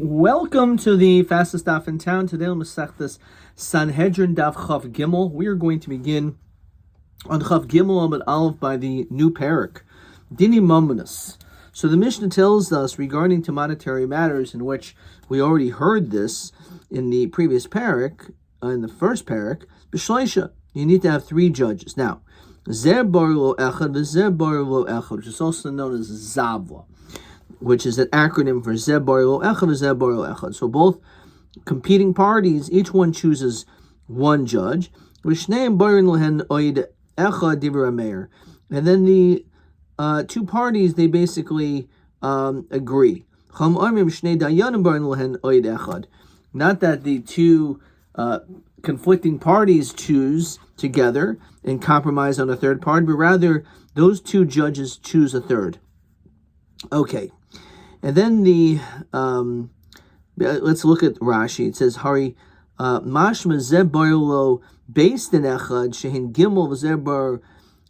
Welcome to the fastest daf in town. Today on Masechtas Sanhedrin daf Chav Gimel. We are going to begin on Chav Gimel Amud Aleph by the new parak, Dini Mamonos. So the Mishnah tells us regarding to monetary matters, in which we already heard this in the previous parak, in the first parak, B'shleisha, you need to have three judges. Now, Zer bar lo echad v'zer bar lo echad, which is also known as Zavla, which is an acronym for Zeh bar lo echad v'zeh bar lo echad. So both competing parties, each one chooses one judge. V'shneim barin lehen oid echad divrei meir. And then the two parties, they basically agree. Cham armim shnei dayanim barin lehen oid echad. Not that the two conflicting parties choose together and compromise on a third party, but rather those two judges choose a third. Okay. And then let's look at Rashi. It says, Hari mashma zeh bar lo based in echad shehin gimel v'zeh bar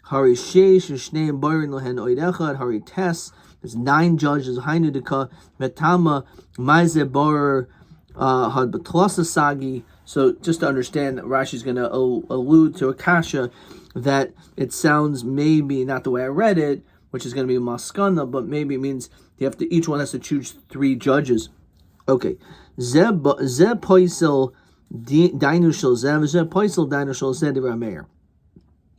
hari sheish shneim barin lehen oid echad hari tes. There's 9 judges. Hainu deka metama ma'zeh bar had betlasa sagi. So just to understand that Rashi is going to allude to a kasha that it sounds maybe not the way I read it, which is going to be a maskana, but maybe it means each one has to choose 3 judges. Okay. Zeh poisel dainu shel zeh, zeh poisel dainu shel zeh Rameir.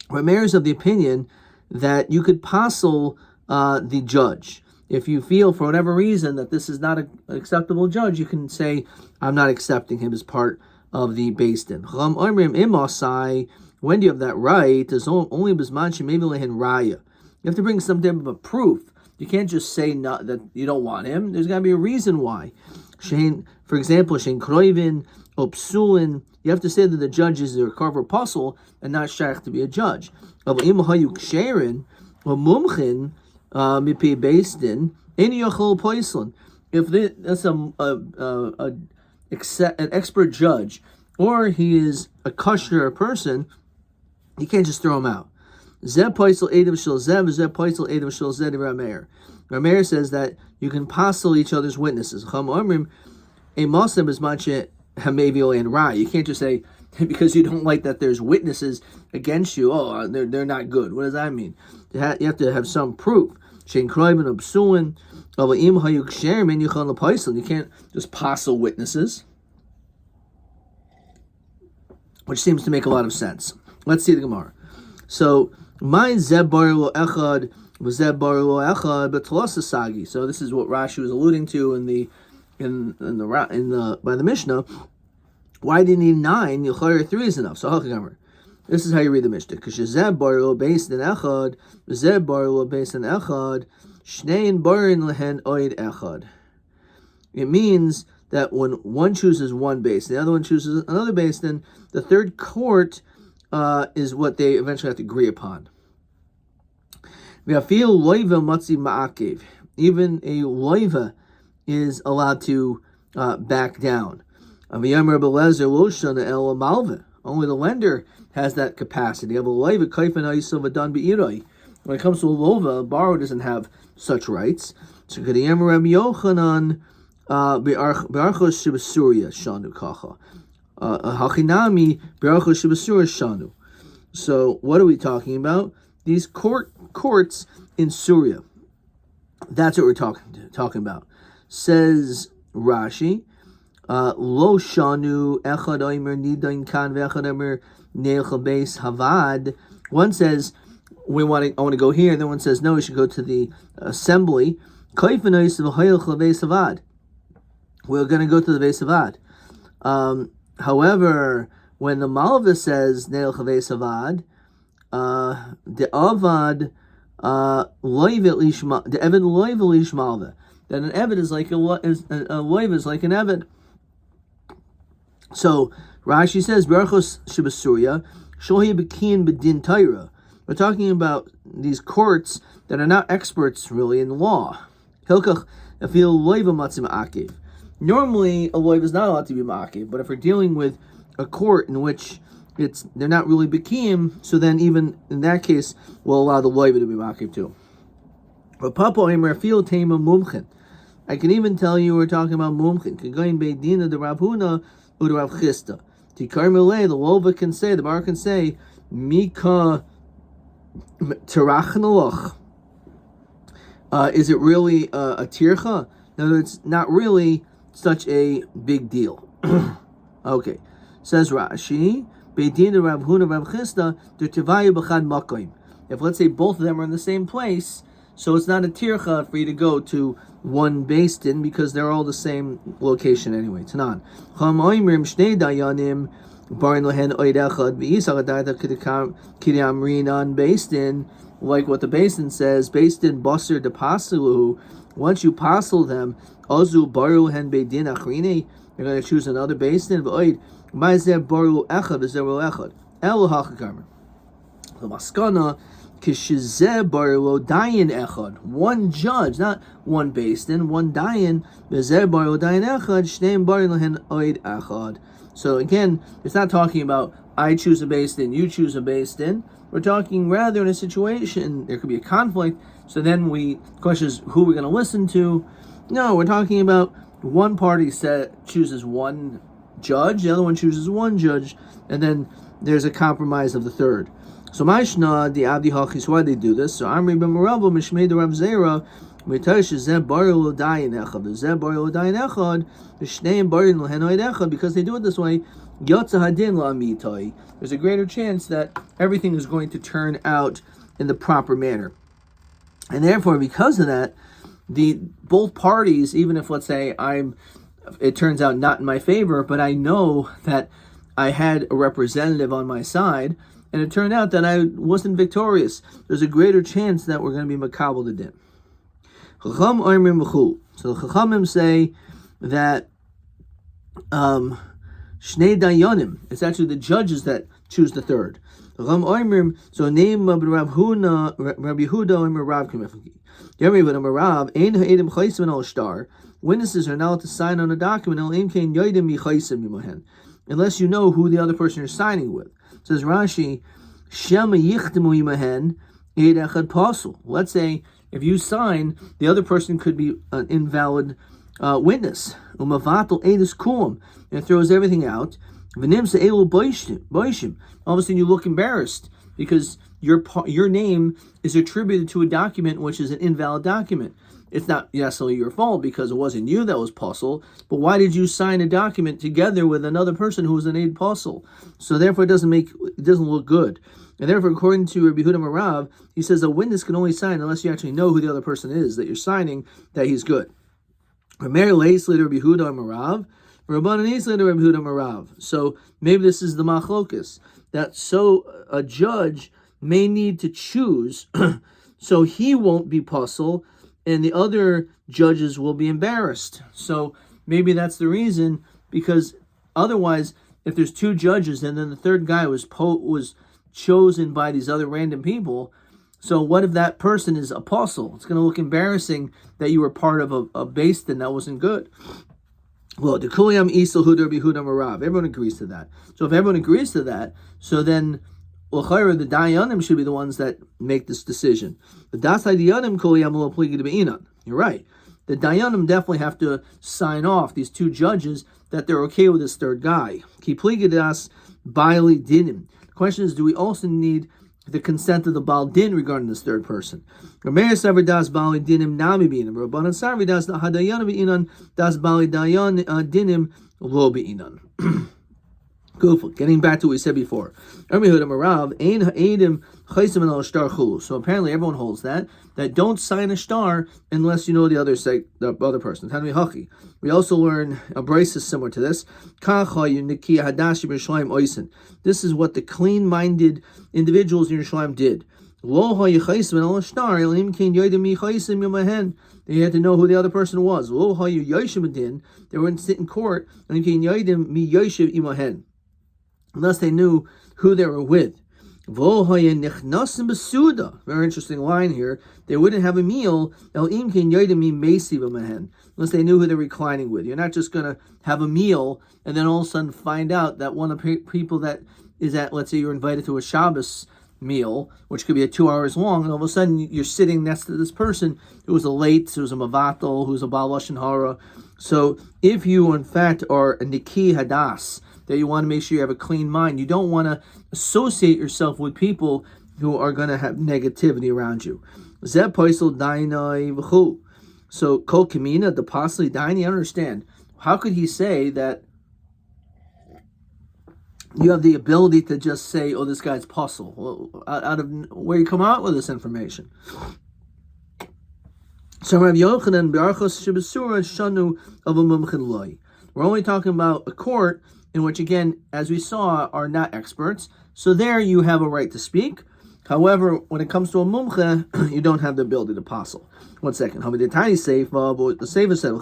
Rameir is of the opinion that you could passel the judge. If you feel for whatever reason that this is not an acceptable judge, you can say, I'm not accepting him as part of the Beis Din. Chacham omrim imasai, when do you have that right? There's only bisman shemevi lehen raya. You have to bring some type of a proof. You can't just say that you don't want him. There's got to be a reason why. For example, Shein Kroivin, Opsulin, you have to say that the judge is a carver puzzle and not shaykh to be a judge. If that's an expert judge, or he is a kosher person, you can't just throw him out. Rameir says that you can passel each other's witnesses. You can't just say, because you don't like that there's witnesses against you, they're not good. What does that mean? You have to have some proof. You can't just passel witnesses, which seems to make a lot of sense. Let's see the Gemara. So, my zeh bar lo echad v'zeh bar lo echad betlasa sagi. So this is what Rashi was alluding to by the Mishnah. Why do you need 9? Yochayr 3 is enough. So this is how you read the Mishnah. Because zeh bar lo based in echad v'zeh bar lo based in echad shnein barin lehen oid echad. It means that when one chooses one base, the other one chooses another base, then the third court is what they eventually have to agree upon. Even a loiva is allowed to back down. Only the lender has that capacity. When it comes to a lova, a borrower doesn't have such rights. So Rabbi Yochanan be'archos shebasuria shanu kacha. Hachinami be'archos shebasuria shanu. So what are we talking about? These courts in Syria. That's what we're talking about. Says Rashi, lo shanu echad oimer nidain kan ve'echad oimer neilcha beis havad. One says I want to go here, and then one says no, we should go to the assembly. We're going to go to the Beis Havad. However, when the Malva says Neil Chaveis Havad, the Avad loivet lishma, the Evid loivet lishmalva, that an Evid is like a loiv is like an Evid. So Rashi says Berachos Shibasuria Shohi Bekin Bedin Taira. We're talking about these courts that are not experts really in law. Hilkach afil loiva matzim akiv. Normally, a loiv is not allowed to be ma'akiv, but if we're dealing with a court in which they're not really bekim, so then even in that case, we'll allow the loiv to be ma'akiv too. But Papa Omer fil tema mumchen. I can even tell you we're talking about mumchin. Kegoyin beidina the Rav Huna or the Rav Chisda. Tikar Milei, the Lova can say, the Bar can say, Mika Terachnalach. Is it really a tircha? No, it's not really such a big deal. Okay, says Rashi, Beidin Rav Huna Rav Chisda, the Tivayu B'chad Makoim. If let's say both of them are in the same place, so it's not a tircha for you to go to one Beis Din because they're all the same location anyway. Tanan. Cham oimrim shnei dayanim barin lehen oid echad v'yisach adayta k'damrin on Beis Din, like what the Beis Din says, Beis Din baser de pasilu. Once you passel them, ozu baru hen beidin achrine, you're going to choose another Beis Din. V'oid ma'zeh baru echad v'zeh echad el hachakamer. The maskana. One judge, not one Beis Din, one dayan. So again, it's not talking about I choose a Beis Din, you choose a Beis Din. We're talking rather in a situation there could be a conflict. So then the question is who we're going to listen to. No, we're talking about one party chooses one judge, the other one chooses one judge, and then there's a compromise of the third. So Maishna, the Abdi Hachis, why they do this? So Amri ben Merabah, Mishmei the Rav Zera, Mitosh Zeb Baril Dayin Echad, Zeb Baril Dayin Echad, Shneim Baril Henoid Echad, because they do it this way, Yotza Hadin La Mitai. There's a greater chance that everything is going to turn out in the proper manner. And therefore, because of that, both parties, even if let's say it turns out not in my favor, but I know that I had a representative on my side, and it turned out that I wasn't victorious, there's a greater chance that we're going to be makabel the din. So the Chachamim say that Shnei Dayanim, it's actually the judges that choose the third. So name of Rabbi Yehuda and Rav Kimefaki. Witnesses are not allowed to sign on a document unless you know who the other person you're signing with. Says Rashi, Shema yichtemu imahen eid echad pasul. Let's say if you sign, the other person could be an invalid witness. Umavatal eidus kulam, and it throws everything out. V'nimsa elu boishim. All of a sudden you look embarrassed because your name is attributed to a document which is an invalid document. It's not necessarily your fault because it wasn't you that was pasul, but why did you sign a document together with another person who was an aid pasul? So therefore it doesn't look good. And therefore, according to Rabbi Yehuda Marav, he says a witness can only sign unless you actually know who the other person is that you're signing, that he's good. So maybe this is the machlokus, that so a judge may need to choose so he won't be pasul, and the other judges will be embarrassed. So maybe that's the reason, because otherwise, if there's two judges and then the third guy was chosen by these other random people, so what if that person is apostle? It's going to look embarrassing that you were part of a Beis Din that wasn't good. Well, the Kuliyam Isel Huda Bihuda Marav. Everyone agrees to that. So if everyone agrees to that, so then the Dayanim should be the ones that make this decision. The Dasai Dayanim Kuliyam Lo Pligi to Be'inan. You're right. The Dayanim definitely have to sign off, these two judges, that they're okay with this third guy. Ki Pligi Das Baili Dinim. The question is, do we also need the consent of the Baal Din regarding this third person? Rameir Savar Das Baali Dinim Nami Beinam. Rabbanan Savar Das Hadayan Beinan Das Baali Dayan Dinim Lo Beinan. Getting back to what we said before. So apparently everyone holds that don't sign a star unless you know the other person. We also learn a brace is similar to this. This is what the clean-minded individuals in Yerushalayim did. They had to know who the other person was. They wouldn't sit in court unless they knew who they were with. Very interesting line here. They wouldn't have a meal unless they knew who they're reclining with. You're not just going to have a meal and then all of a sudden find out that one of the people that is at, let's say you're invited to a Shabbos meal, which could be 2 hours long, and all of a sudden you're sitting next to this person who was a late, who's a mavatal, who's a baal lashon hara. So if you, in fact, are a niki hadas, that you want to make sure you have a clean mind, you don't want to associate yourself with people who are going to have negativity around you. Zeh poisel dainai v'chu. So kol kamina, the pasli daini, I understand. How could he say that you have the ability to just say, oh, this guy's puzzle? Well, out of where you come out with this information? So Rav Yochanan b'archos shebesura shanu of a mumchen loy. We're only talking about a court in which, again, as we saw, are not experts. So there you have a right to speak. However, when it comes to a mumche, you don't have the ability to puzzle. 1 second. The Seifa said,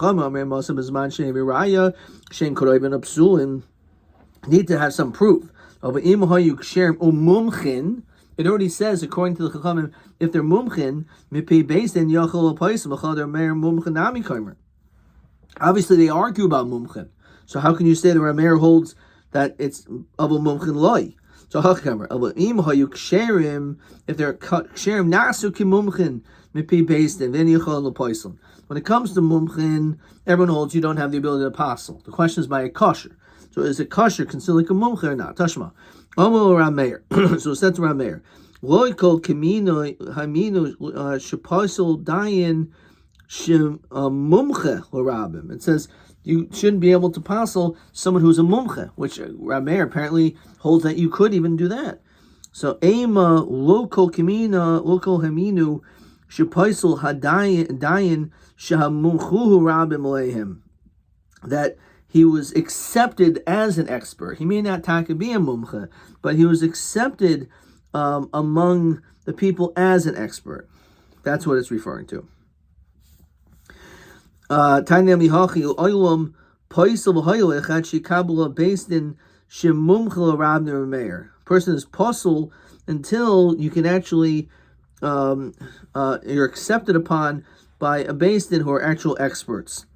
need to have some proof. It already says, according to the Chachamim, if they're mumchin, obviously they argue about mumchin. So how can you say the Rameir holds that it's of a mumchin loy? So if they're ksherim nasu ki mumchin mipi beistin then yichol lepoisel. When it comes to mumchin, everyone holds you don't have the ability to apostle. The question is by a kosher. So is it kosher considered like a mumchin or not? Tashma. Omo Rameir. So it says to Rameir, loy kol kamino hamino shaposel dayin shim mumche l'rabim. It says you shouldn't be able to apostle someone who's a mumche, which Rameir apparently holds that you could even do that. So ema local kamina local haminu shaposel hadayin shahamumchuhu rabim lehim, that he was accepted as an expert. He may not be a mumche, but he was accepted among the people as an expert. That's what it's referring to. Person is puzzled until you can actually you're accepted upon by a beis din who are actual experts,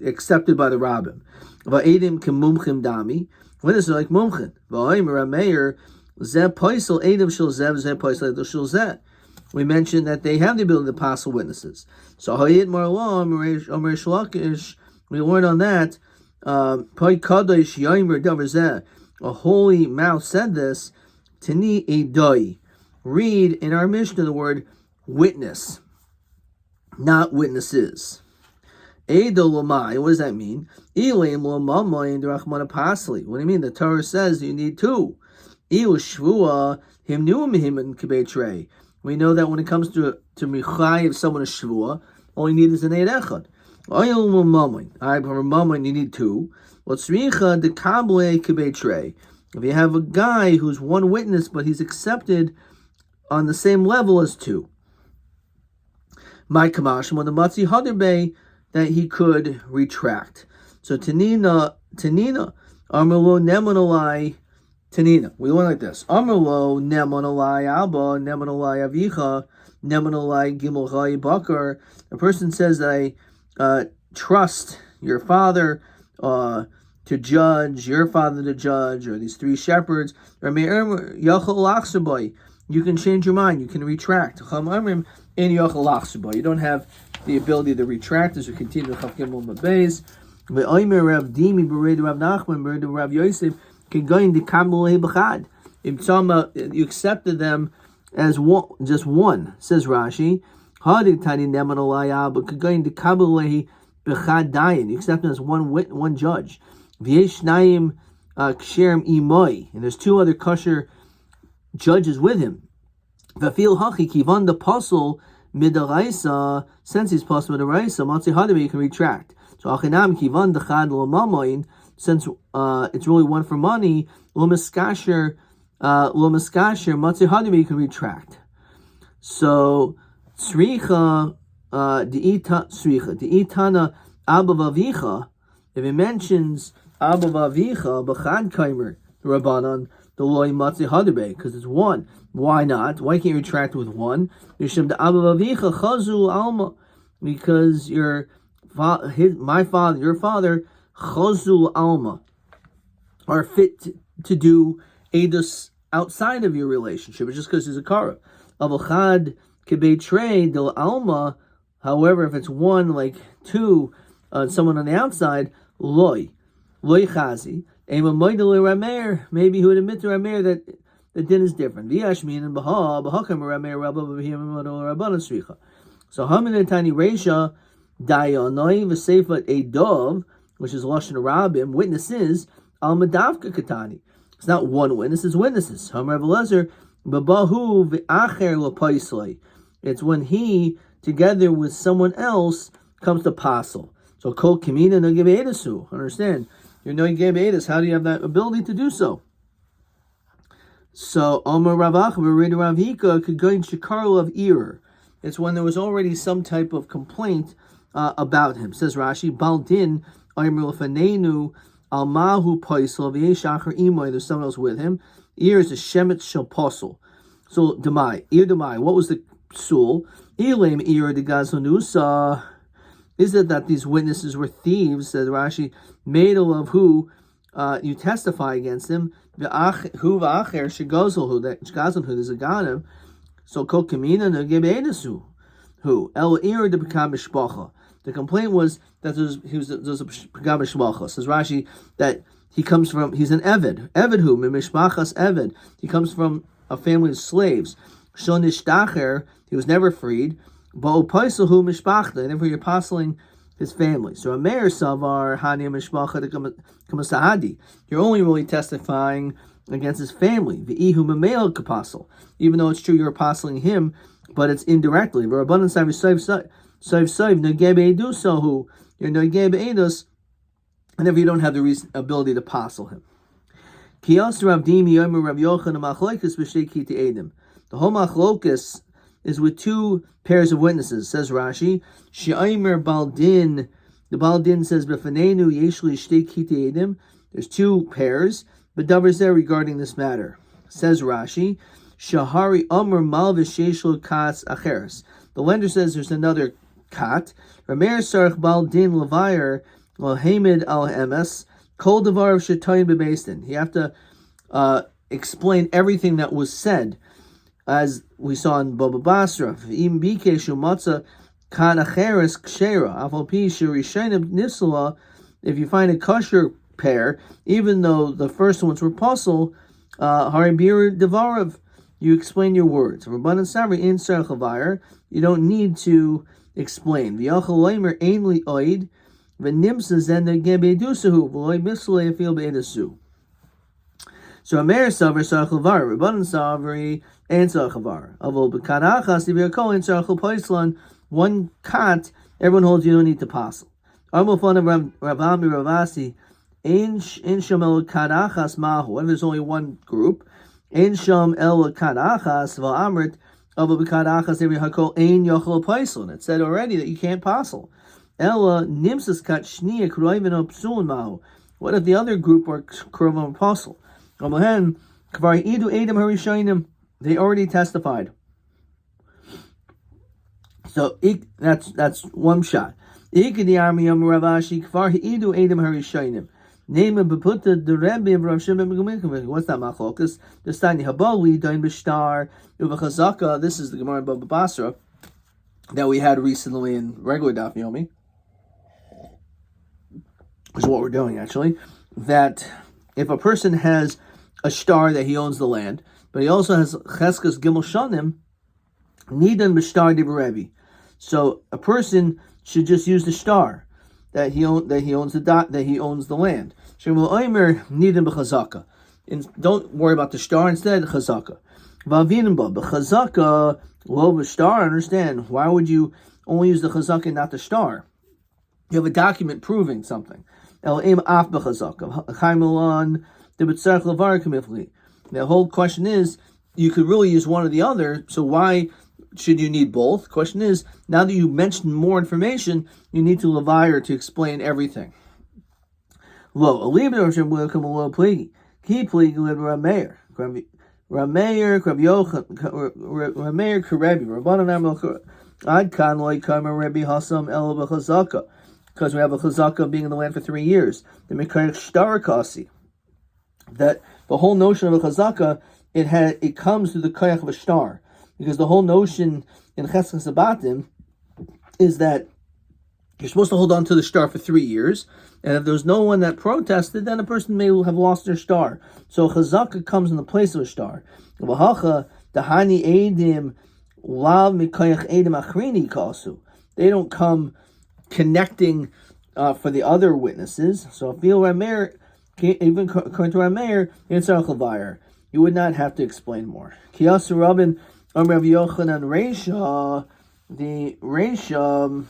accepted by the rabbim. Va'edim kim mumchim dami. Witnesses are like mumchin. Va'omer Rameir zeh poisel edim shel zeh zeh poisel edim shel zeh. We mentioned that they have the ability to apostle witnesses. So hayit marlo omer shlakish. We learned on that. Poi kadosh yomer davar zeh. A holy mouth said this. Tani edoi. Read in our Mishnah the word witness, not witnesses. What does that mean? What do you mean? The Torah says you need two. We know that when it comes to Michai, if someone is Shvua, all you need is an Eid Echad. You need two. If you have a guy who's one witness, but he's accepted on the same level as two. My Kamash, when the Matzi Hadarbe, that he could retract. So Tanina, Amrlo Nemonolai, Tanina. We learn like this. Amrlo Nemonolai Abba, Nemonolai Avicha, Nemonolai Gimel Bakar. A person says, I trust your father to judge, your father to judge, or these three shepherds. You can change your mind, you can retract. You don't have the ability to retract as we continue to Chav Gimel Mabeis. Ve'omer Rav Dimi b'Rav Nachman b'Rav Rav Yosef can go into Kabul B'chad. You accepted them as one, just one. Says Rashi. Hadik Tani Neman Olaya, but could go into Kabul B'chad Dayan. You accept them as one judge. V'yesh Naim Ksherim Imoi, and there's two other kosher judges with him. V'fil Hachi Kivan the Apostle. Midaraisa, since he's possible midaraisa, Matzi Hadabi you can retract. So Achinam Kivan Dechad Lomamoin, since it's really one for money, Lomaskasher, Matzi Hadabi you can retract. So Sricha, Deitana Abba Vavicha, if it mentions Abba Vavicha, B'chad Kaimer, the Rabbanan, the loy matzi hadabe, because it's one. Why not? Why can't you retract with one? Because your father, chazul alma, are fit to do edus outside of your relationship. It's just because he's a kara. Avochad kebeitrei del alma. However, if it's one, like two, someone on the outside, loy chazi. Maybe he would admit to Rameir that the din is different. So Haminatani Reisha Dayanoi V'Seifat Edov, which is Lashon Rabim, witnesses Al Madavka Katani. It's not one witness; it's witnesses. Hamar V'Lezer Babahu V'Acher LaPaislei. It's when he, together with someone else, comes to apostle. So Kol Kamina Nagib Edasu. Understand? You're knowing Geb Edis. How do you have that ability to do so? So Omer Ravach Ravika could go in Shikarl of Ear. It's when there was already some type of complaint about him. Says Rashi, Baldin Omer Lefanenu Almahu Paisel V'Yeshachar Imoy. There's someone else with him. Ear is a Shemet Shel Posel. So Demai, Ear Demai. What was the psul? Elam Ear de Gazonusa. Is it that these witnesses were thieves? Says Rashi, made of who you testify against him. Who v'acher shegozel that shgazon who there's a ganim. So kol kamina negeb edesu who el ir de pekam mishpacha. The complaint was that there was a pekam mishpacha. Says Rashi that he's an eved. Eved who mishpachas eved. He comes from a family of slaves. Shonish dacher. He was never freed. Ba'opaisel hu mishpachta. And therefore you're apostling his family. So a mayor savar hani mishpacha de kamasahadi. You're only really testifying against his family. V'ihu memel kaposel. Even though it's true you're apostling him, but it's indirectly. V'rabbanan sav negeb edusahu. You're negeb edus, and therefore you don't have the ability to apostle him. Kiyas Rav Dimi Yomi Rav Yochanan Machlokas b'shtei kiti edim. The whole machlokas is with two pairs of witnesses. Says Rashi, She'aymer Baldin. The Baldin says, B'fanenu yeshli shtei kiti edim. There's two pairs. But Davar Zeh regarding this matter. Says Rashi, Shahari Amr Malvish Sheshlo Katz Acheres. The lender says there's another kat. Rameir Sarach Baldin Levayer Lahamid Al Emes Kol Devar Shetayim Bebeistin. You have to explain everything that was said, as we saw in Baba Basra. Im Bike Shumatza Kan Acheres Kshera Afal Pi Shirishayim Nisla. If you find a kosher pair, even though the first ones were puzzle, Haribir Devarav, you explain your words. Rabbanan Savri in Sarchavire, you don't need to explain. V'yachal leimer ainli oid, v'nimsa zen gebedusahu, v'loy mislei afil be'edasu. So Amer Savri Sarchavire, Rabbanan Savri and Sarchavire. Avol b'kanachas div'yakol in Sarchal Paislan, one kat, everyone holds you don't need to passel. Armofan of Ravami Ravasi, In Sham El Kadachas Mahu. What if there's only one group? In Sham El Kadachas Va'amrit of a Kadachas every Hakol Ein Yochel Paisel. It said already that you can't passel. Ella Nimsas Kat Shnia Kroivin Opsun Mahu. What if the other group are Kroivin Apostle? Amahen Kvar Idu Adam Harishainim. They already testified. So that's one shot. Ikadi Army Ravashi Kvar Idu Adam Harishainim. Name of Beputta the Rabbi of Rav Shimon ben Gamliel. What's that machlokas? The Stani Habali Dain Bishtar Uvachazaka. This is the Gemara in Baba Basra that we had recently in regular Daf Yomi, which is what we're doing actually. That if a person has a star that he owns the land, but he also has Cheskas Gimel Shanim, Nidan Bishtar de Rabbi. So a person should just use the star that he owns the land. And don't worry about the star. Instead, chazaka. Chazaka, lo star. Understand? Why would you only use the chazaka and not the star? You have a document proving something. The whole question is, you could really use one or the other. So why should you need both? Question is, now that you mentioned more information, you need to levire to explain everything. Lo, a libra Hashem will come a low pligi. Key pligi libra Rameir. Rameir, Rameir, Karebi, Rabbanan Amal Ad Kan Loi Kamer Rebbe Hasam El B'Chazaka. Because we have a Chazaka being in the land for 3 years. The Mekayach Shtarakasi. That the whole notion of a Chazaka it comes through the koyach of a star, because the whole notion in Chesed Sabatim is that you're supposed to hold on to the star for 3 years, and if there's no one that protested, then a person may have lost their star. So chazaka comes in the place of a star. They don't come connecting for the other witnesses. So if even according to Rameir, you would not have to explain more. Kiyasu Rabin, Rav Yochanan Reisha, the Reisha,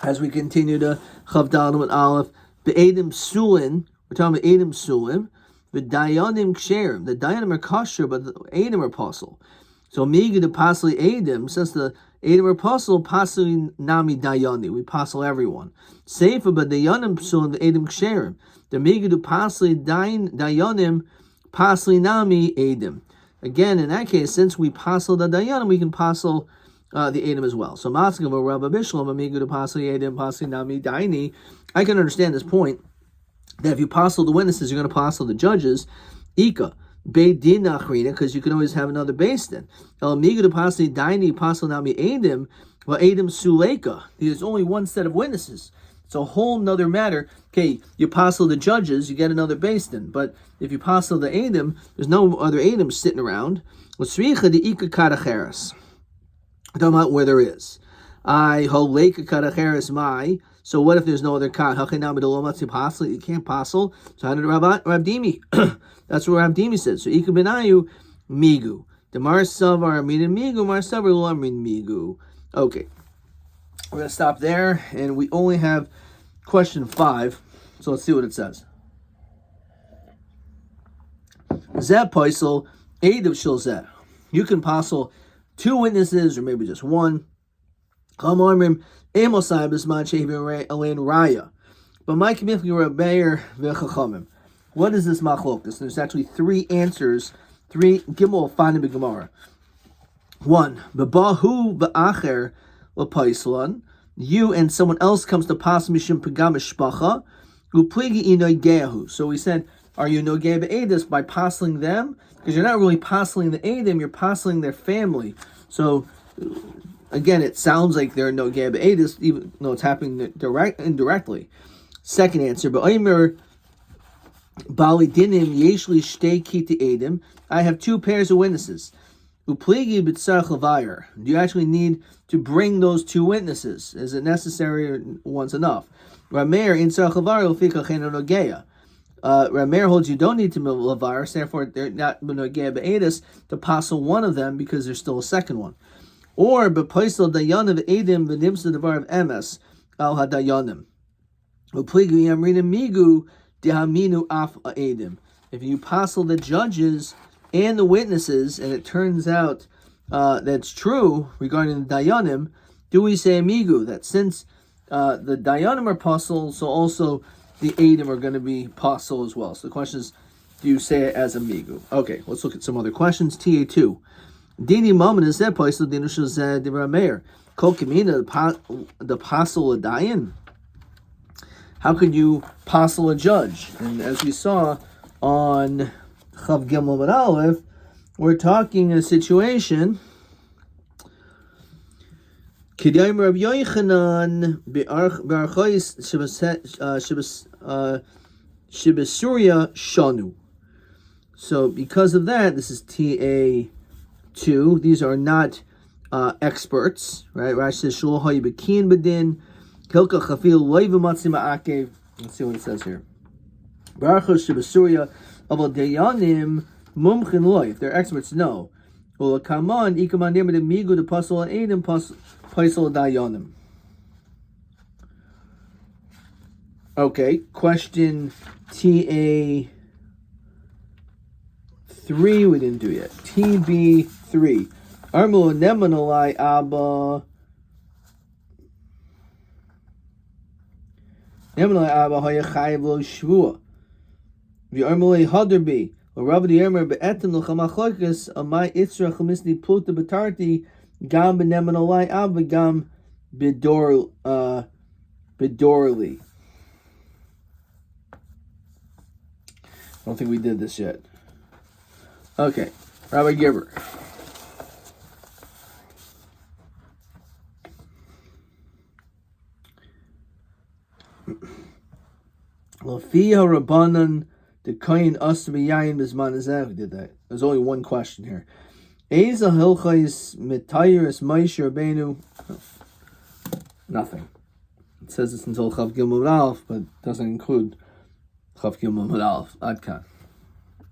as we continue to Chavdal with Aleph, the Edim Sulin, we're talking about Edim Sulim, the Dayanim Ksherim. The Dayanim are kosher, but the Edim are apostle. So Miga the Pasli Edim, since the Edim are apostle, Pasli Nami Dayani, we apostle everyone. Seifa, but Dayanim Sulim, the Edim Ksherim. The Miga the Pasli Dayanim, Pasli Nami Edim. Again, in that case, since we apostle the Dayanim, we can apostle the Edom as well. So Matzka of Rabbi Bishlam, Amigu to Pasli Edom, Pasli Nami Daini. I can understand this point that if you apostle the witnesses, you're going to apostle the judges. Ika, Beit Din Achrina, because you can always have another base then. Amigu to Pasli Daini, Pasli Nami Edom, well, Edom Suleka. There's only one set of witnesses. It's a whole nother matter. Okay, you apostle the judges, you get another base then. But if you apostle the Edom, there's no other Edom sitting around. L'sricha de Ika Karacheres. I'm talking about where there is. So what if there's no other kat? You can't apostle. So how did Rab Dimi? That's what Rab Dimi said. So Ika Benayu Migu. The Mar Savar Min Migu, Mar Savar Lo Min Migu. Okay. We're gonna stop there, and we only have question 5. So let's see what it says. Zeh Paisel, Eid of Shilzeh. You can apostle 2 witnesses, or maybe just 1. But my community what is this machlokas? There's actually 3 answers. 3 gimel fanim b'gemara. 1, bebahu ba'acher l'paislan. You and someone else comes to pas mishum pagam mishpacha upligi inogehu. So we said, are you nogeh be'edus by passing them? Because you're not really passing the Edom, you're passing their family. So, again, it sounds like they're nogeh be'edus, even though it's happening indirectly. Second answer, Ba'omer Bali Dinim Yeshli Shtei Kiti Edom. I have 2 pairs of witnesses. Upligi b'tzarech l'vayir. Do you actually need to bring those 2 witnesses? Is it necessary or one's enough? Rameir in tzarech l'vayir l'fikach eno nogeya. Rameir holds you don't need to levar, therefore they're not nogeh be'edus to apostle one of them because there's still a second one. Or b'poisel dayan of edim v'nimsa devar of emes al hadayanim. Upligu yamrinim migu dehaminu af edim. If you apostle the judges and the witnesses, and it turns out that's true regarding the dayanim, do we say migu that since the dayanim are apostle, so also the Edom are going to be apostle as well. So the question is, do you say it as a migu? Okay, let's look at some other questions. TA2. Dini moment is that place of the initial Zed Rameir. Kol Kamina, the apostle of Dayan. How could you apostle a judge? And as we saw on Chav Gimel and Aleph, we're talking in a situation. Kidayim Rabbi Yochanan be'archais Shibasuria Shanu. So because of that, this is TA2. These are not experts, right? Rashi says Shul Hayi Bekin Bedin Hilka Chafil Loiv Matzim Akev. Let's see what it says here. Barachos Shibasuria Aval Dayanim Mumchin Loy. If they're experts, no. Well, Kaman Ikaman Name the Migu the Pasal and Adim Paisal Dayanim. Okay, question TA3 we didn't do yet. TB3. Armu Nemanalai Abba. Nemanalai Abba Hayachayev Lo Shvua. V'armulei Haderbi. Rabbi Yemer be'etem l'chamachlokas amai itzra chamisni pluta betarti gam b'nemanolai ab v'gam b'dorli. I don't think we did this yet. Okay, Rabbi Gibber. Lafiha Rabbanan the Kain Asmi Yain Bisman Azeh. We did that. There's only one question here. Eza Hilchais Mitayris Moshe Rabbeinu. Nothing. It says it's until Chav Gimel Aleph, but doesn't include Chav Gimel Aleph. Adkan.